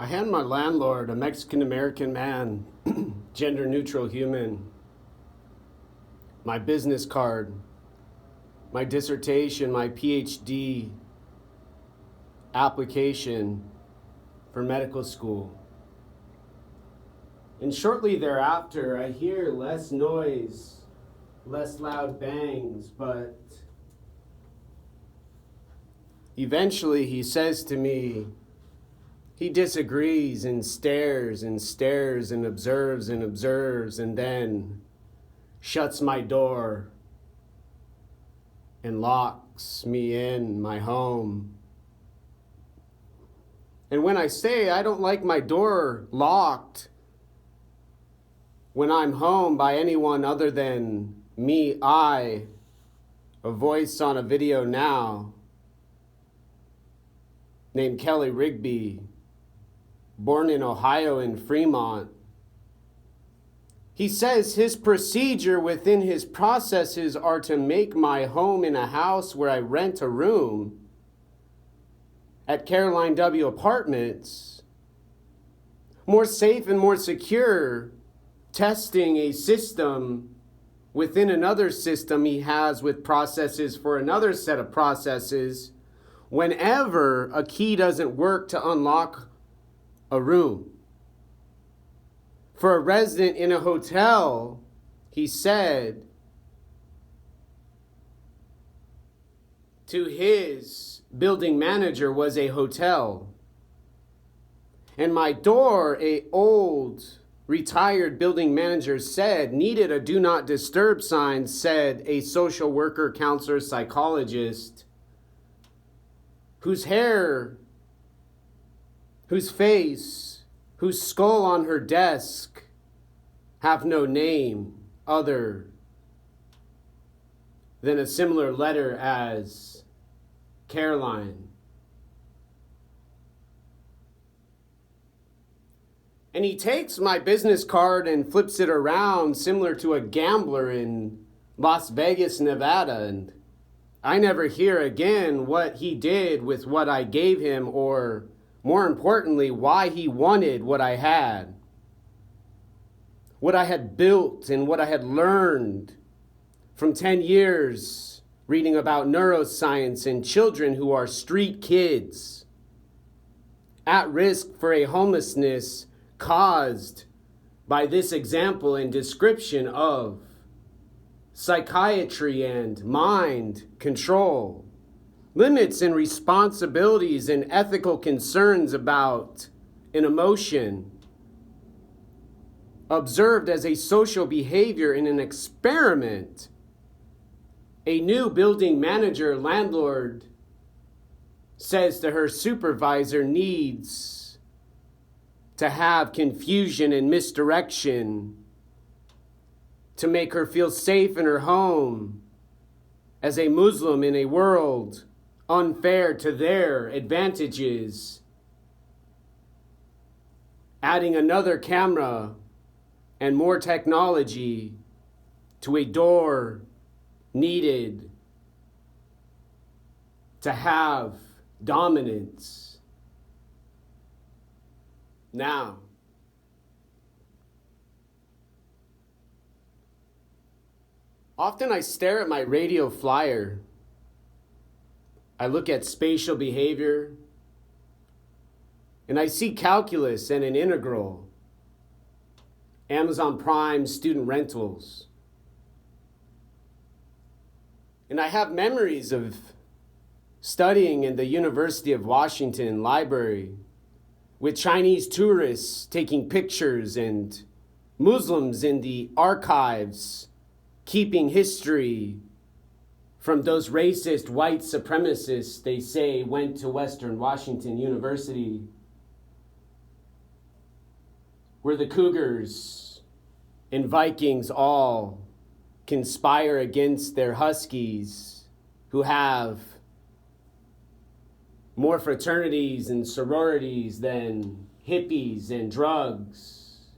I hand my landlord, a Mexican-American man, gender-neutral human, my business card, my dissertation, my PhD application for medical school. And shortly thereafter, I hear less noise, less loud bangs, but eventually he says to me, he disagrees and stares and stares and observes and then shuts my door and locks me in my home. And when I say I don't like my door locked when I'm home by anyone other than me, a voice on a video now named Kelly Rigby, born in Ohio in Fremont. He says his procedure within his processes are to make my home in a house where I rent a room at Caroline W. Apartments more safe and more secure, testing a system within another system he has with processes for another set of processes whenever a key doesn't work to unlock a room. For a resident in a hotel, he said to his building manager was a hotel. And my door, a old retired building manager said, needed a do not disturb sign, said a social worker, counselor, psychologist, whose hair, whose face, whose skull on her desk have no name other than a similar letter as Caroline. And he takes my business card and flips it around similar to a gambler in Las Vegas, Nevada. And I never hear again what he did with what I gave him, or more importantly, why he wanted what I had built and what I had learned from 10 years reading about neuroscience and children who are street kids at risk for a homelessness caused by this example and description of psychiatry and mind control, limits and responsibilities and ethical concerns about an emotion observed as a social behavior in an experiment. A new building manager, landlord, says to her supervisor needs to have confusion and misdirection to make her feel safe in her home as a Muslim in a world unfair to their advantages. Adding another camera and more technology to a door needed to have dominance. Now, often I stare at my radio flyer. I look at spatial behavior, and I see calculus and an integral, Amazon Prime student rentals. And I have memories of studying in the University of Washington library with Chinese tourists taking pictures and Muslims in the archives keeping history from those racist white supremacists they say went to Western Washington University, where the Cougars and Vikings all conspire against their Huskies, who have more fraternities and sororities than hippies and drugs.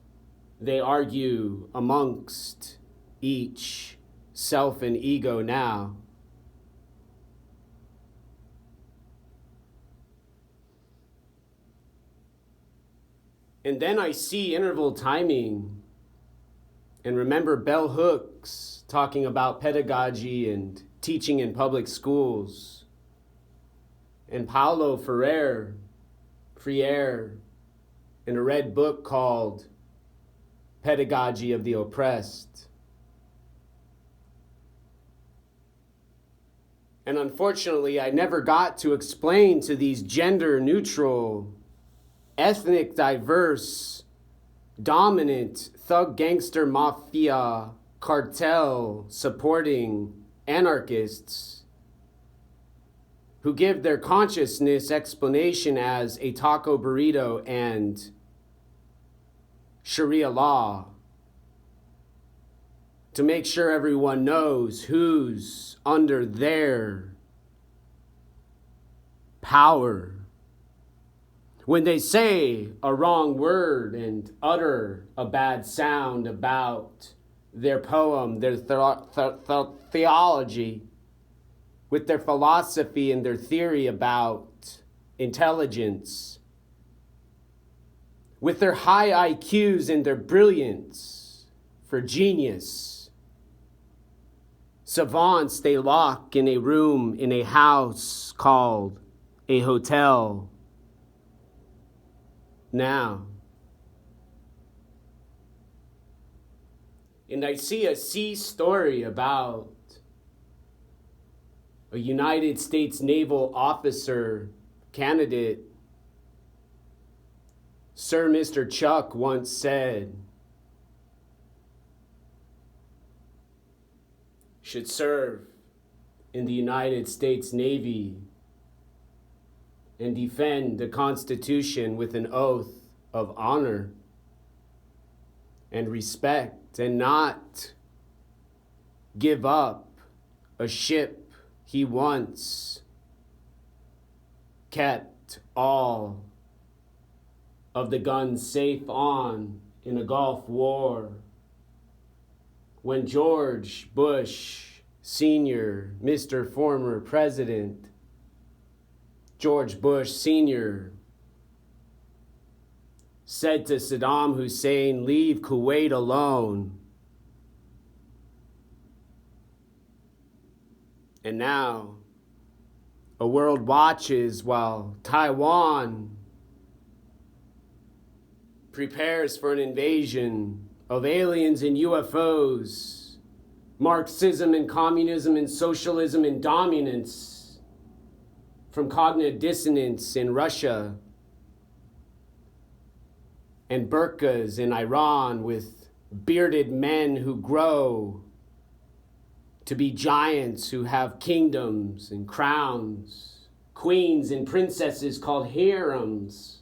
They argue amongst each self and ego now. And then I see interval timing and remember bell hooks talking about pedagogy and teaching in public schools, and Paulo Freire in a red book called Pedagogy of the Oppressed. And unfortunately, I never got to explain to these gender neutral, ethnic diverse, dominant, thug gangster mafia cartel supporting anarchists who give their consciousness explanation as a taco burrito and Sharia law, to make sure everyone knows who's under their power. When they say a wrong word and utter a bad sound about their poem, their theology, with their philosophy and their theory about intelligence, with their high IQs and their brilliance for genius, savants they lock in a room in a house called a hotel. Now, and I see a C story about a United States naval officer candidate. Sir Mr. Chuck once said, should serve in the United States Navy and defend the Constitution with an oath of honor and respect, and not give up a ship he once kept all of the guns safe on in a Gulf War, when George Bush Sr., Mr. Former President George Bush Sr., said to Saddam Hussein, leave Kuwait alone. And now, a world watches while Taiwan prepares for an invasion of aliens and UFOs, Marxism and communism and socialism and dominance from cognitive dissonance in Russia, and burqas in Iran with bearded men who grow to be giants who have kingdoms and crowns, queens and princesses called harems,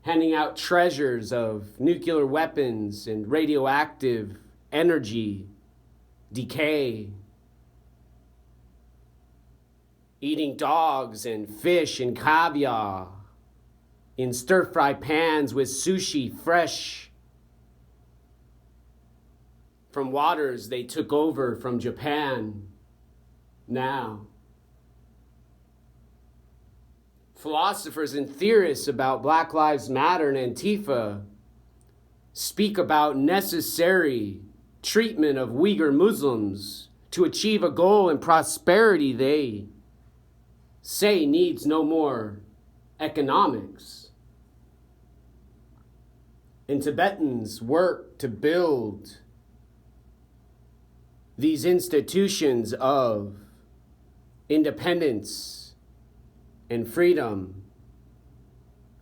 handing out treasures of nuclear weapons and radioactive energy, decay, eating dogs and fish and caviar in stir-fry pans with sushi fresh from waters they took over from Japan. Now, philosophers and theorists about Black Lives Matter and Antifa speak about necessary treatment of Uyghur Muslims to achieve a goal and prosperity they say needs no more economics. And Tibetans work to build these institutions of independence and freedom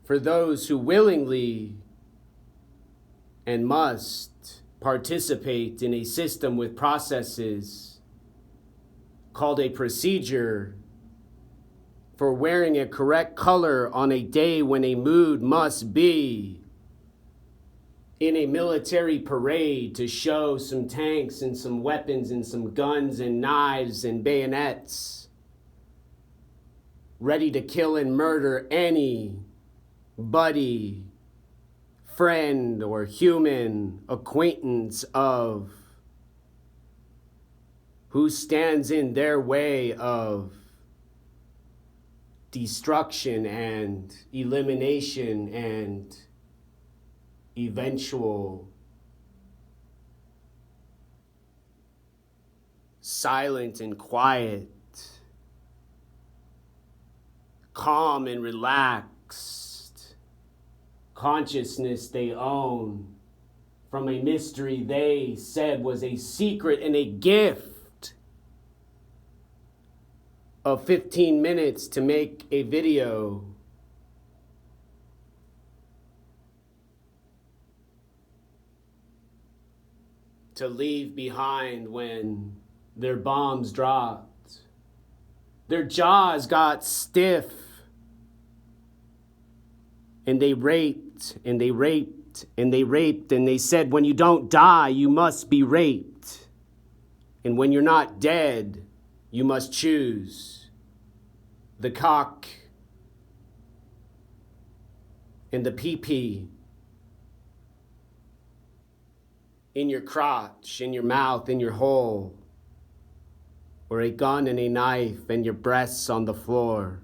for those who willingly and must participate in a system with processes called a procedure for wearing a correct color on a day when a mood must be in a military parade to show some tanks and some weapons and some guns and knives and bayonets, ready to kill and murder any buddy, friend, or human acquaintance of who stands in their way of destruction and elimination and eventual silent and quiet, calm and relaxed consciousness they own from a mystery they said was a secret and a gift of 15 minutes to make a video to leave behind when their bombs dropped. Their jaws got stiff and they raped and they raped and they raped and they said, when you don't die, you must be raped. And when you're not dead, you must choose the cock and the pee-pee in your crotch, in your mouth, in your hole, or a gun and a knife and your breasts on the floor.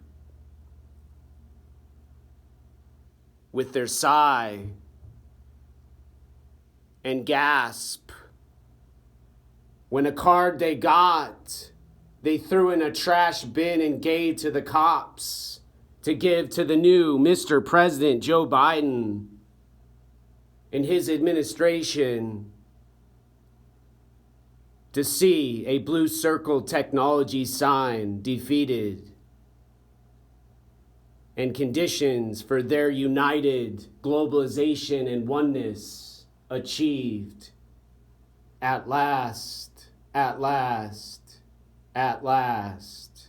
With their sigh and gasp, when a card they got, they threw in a trash bin and gave to the cops to give to the new Mr. President Joe Biden and his administration to see a blue circle technology sign defeated and conditions for their united globalization and oneness achieved. At last, at last, at last,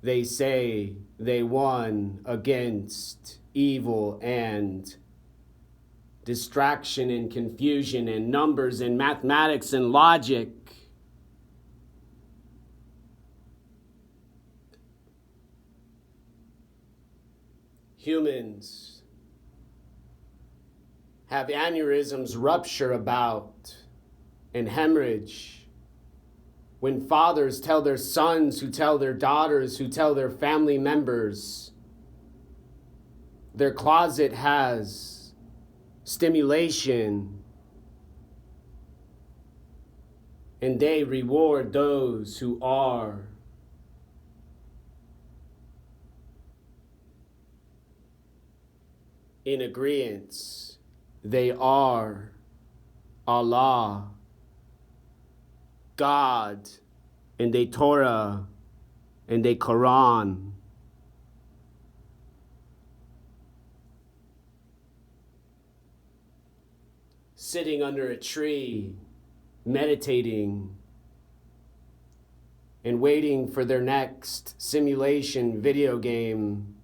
they say they won against evil and distraction and confusion and numbers and mathematics and logic. Humans have aneurysms rupture about and hemorrhage when fathers tell their sons, who tell their daughters, who tell their family members their closet has stimulation, and they reward those who are in agreement. They are Allah, God, and they Torah, and they Quran. Sitting under a tree, meditating, and waiting for their next simulation video game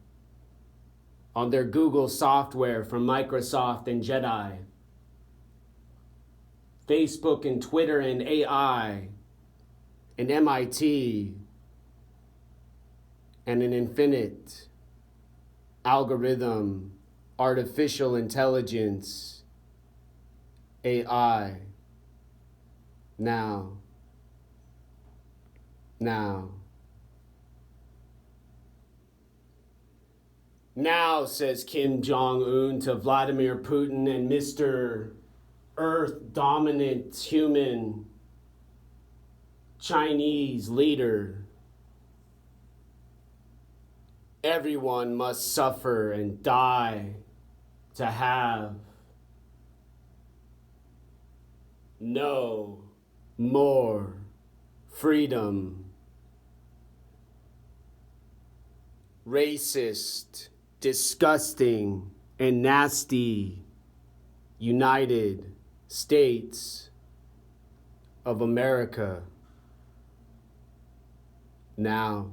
on their Google software from Microsoft and Jedi, Facebook and Twitter and AI and MIT and an infinite algorithm, artificial intelligence, AI. Now, says Kim Jong-un to Vladimir Putin and Mr. Earth dominant human Chinese leader. Everyone must suffer and die to have no more freedom. Racist, disgusting, and nasty United States of America. Now.